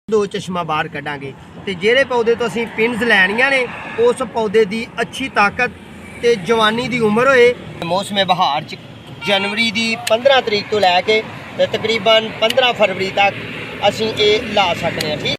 दो चश्मा बाहर कढ़ांगे ते जेहड़े पौधे तो असीं पिन्स लैणियां ने उस पौधे की अच्छी ताकत ते जवानी की उम्र होए। मौसम बहार च जनवरी की 15 तरीक तो लैके ते तकरीबन 15 फरवरी तक असीं ये ला सकते हैं। ठीक।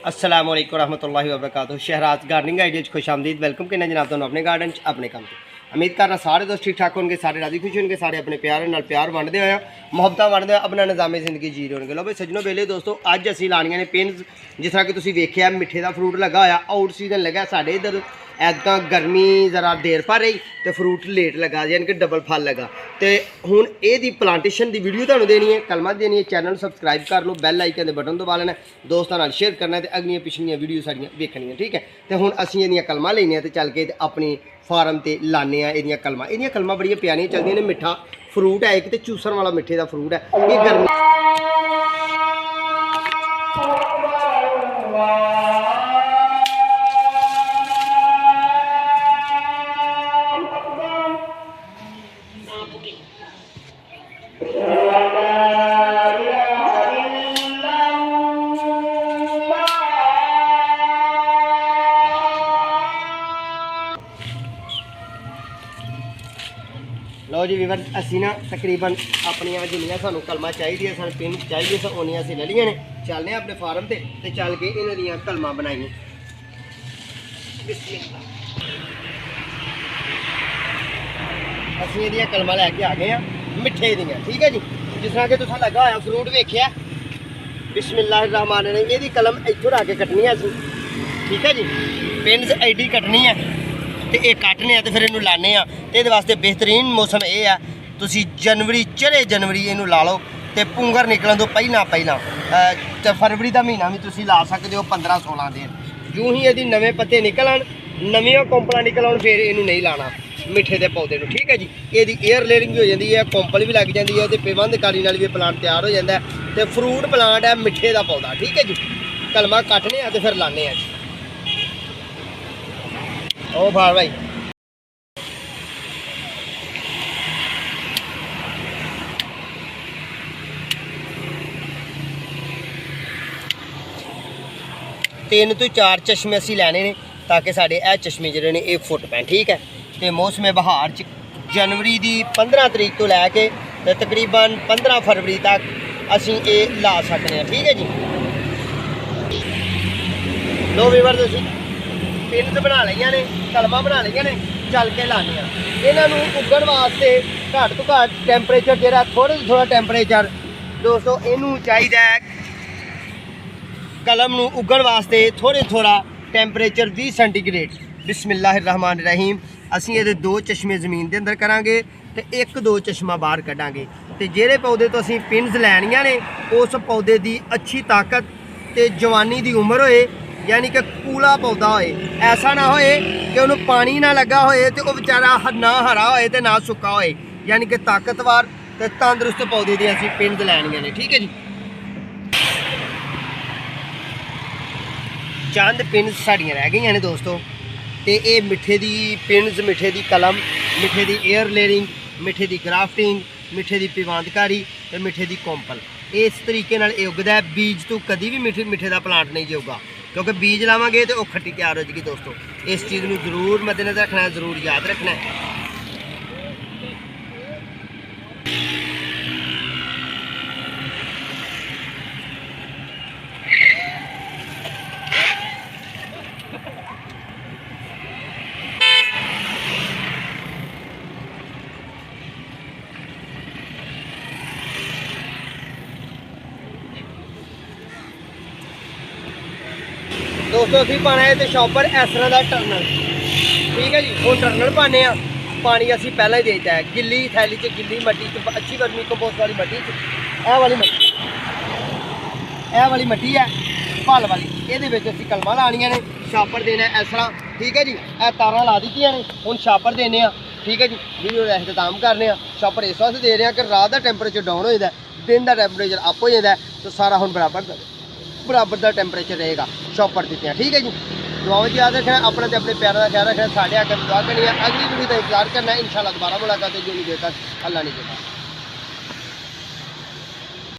अस्सलाम वालेकुम रहमतुल्लाहि व बरकातहू। शहराज गार्डनिंग आइडिया खुश आमदीद। वेलकम करना जनाब तुहानू अपने गार्डन अपने काम से। उम्मीद करना सारे दोस्त ठीक ठाक होंगे, सारे राजी खुश होंगे, सारे अपने प्यार नाल प्यार वंडदे होए मुहब्बतां वंडदे अपना निज़ामे जिंदगी जी रहे होंगे। लो भाई सजनों वेले दोस्तों अज असीं लाणियां ने पिन्स। जिस तरह कि तुसीं वेखिआ मिठे का फ्रूट लगा होया आउट सीजन लगा साढ़े इधर। ऐदा गर्मी जरा देर पर रही तो फ्रूट लेट लगा यानी कि डबल फल लगा। तो हुण ये प्लांटेशन की वीडियो तुहानू देनी है, कलमा देनी है। चैनल सबसक्राइब कर लो, बैल आइकन के बटन दबा लेना, दोस्तों नाल शेयर करना है, अगलियां पिछलियां वीडियो साड़ियां वेखनियां। ठीक है। तो हुण असीं इहदियां कलमा लैने तो चल के अपनी फार्म ते लाने इहदियां कलमा। इहदियां कलमा बड़ियां प्यारियां चलदियां ने। मिठा फ्रूट है एक, तो चूसन वाला मिठे का फ्रूट है। ये गर्मी लो जी वीवर असी ना तकरीबन अपन जिन्नियां सानू कलमा चाहिए सन पिन चाहिए सन उन्नियां असीं ले लिया ने। चलने अपने फार्म से ते चल के इन्हां दियां कलमा बनाइए। असीं इहदियां कलमा लैके आ गए हैं मिठे दियां। ठीक है जी। जिस तरह कि तुसां लगा होया फ्रूट वेखिआ बिस्मिल्लाहिर्रहमानिर्रहीम। इहदी कलम इत्थों ला के कट्टनी है असीं। ठीक है जी। पिन्स एडी कट्टनी है तो ये काटने तो फिर इनू लाने ये वास्ते बेहतरीन मौसम ये है। तुसी जनवरी चढ़े जनवरी इनू ला लो तो पुंगर निकलन तो पहला तो फरवरी का महीना भी तुसी ला सकते हो 15-16 दिन। जूँ ही यदि नवे पत्ते निकलन नवियां कोंपल निकल आउण फिर इनू नहीं लाना मिठे के पौधे को। ठीक है जी। ये एयर लेयरिंग भी हो जाती है, कोंपल भी लग जाती है तो पिबंधकारी नाल भी प्लांट तैयार हो जाता है। तो फ्रूट प्लांट है मिठे का पौधा। ठीक है जी। कलमा कटने तो फिर लाने जी। ओ भाई भाई तीन तो 4 चश्मे असी लैने ने ताकि साढ़े यह चश्मे जोड़े ने ये फुट पैन। ठीक है। तो मौसम बहार च जनवरी की 15 तरीक तो लैके तो तकरीबन 15 फरवरी तक असी ये ला सकते हैं। ठीक है जी। लो वीवर तुसीं पिन्स बना लिया ने, कलमा बना लिया ने, चल के लाने इन्हों उगन वास्ते घट तो घट टैंपरेचर जो थोड़ा तो थोड़ा टैंपरेचर दोस्तों इनू चाहिए कलम नू उगन वास्ते थोड़े थोड़ा टैंपरेचर 20 सेंटीग्रेड। बिस्मिल्लाहिर्रहमानिर्रहीम। असीं ये 2 चश्मे ज़मीन के अंदर करांगे तो 1-2 चश्मा बाहर कढ़ांगे। तो जेहड़े पौधे तो असीं पिन्स लैणियां ने उस पौधे की अच्छी ताकत ते जवानी की उम्र होए यानी कि कूला पौधा होए। ऐसा ना होए कि उन्होंने पानी ना लगा होए तो वह बेचारा ना हरा होए तो ना सुक्का होए। यानी कि ताकतवर ते तंदुरुस्त पौधे दी असीं पिन्स लैणियां ने। ठीक है जी। चंद पिन्स साड़ियां रह गई ने दोस्तों। तो ये मिठे की पिन्स, मिठे की कलम, मिठे की एयर लेयरिंग, मिठे की ग्राफ्टिंग, मिठे की पिवांधकारी तो मिठे की कोंपल इस तरीके ये उगदा है। बीज तो कभी भी मिठे का प्लांट नहीं उगा क्योंकि बीज लावांगे तो वह खट्टी तैयार हो जाएगी। दोस्तों इस चीज़ को जरूर मद्देनजर रखना है, जरूर याद रखना है। दोस्तों अभी पाना है तो शॉपर इस तरह का टर्नल। ठीक है जी। वो टर्नल पाने पानी असी पहला ही देता है गिली थैली च, गिली मट्टी च, अच्छी वर्मी कंपोस्ट वाली मट्टी च। यह वाली मट्टी है फल वाली, ये असी कलमा लानिया ने, शापर देना इस तरह। ठीक है जी। यह तारा ला दी ने, हुण शापर देने। ठीक है जी। वीडियो का अख्ताम करने शापर इस वास्ते दे रहे हैं कि रात का टैंपरेचर डाउन हो जाता है, दिन का टैंपरेचर अप हो जाता है, तो सारा हम बराबर का टैंपरेचर रहेगा शॉपर दित्तियां। ठीक है जी। दुआओं याद रखना, अपना तो अपने प्यारों का ख्याल रखना, साढ़े आकर दुआ करनी है। अगली वीडियो का इंतजार करना है। इंशाल्लाह दोबारा मुलाकात है जो नहीं देता अल्लाह नहीं देता।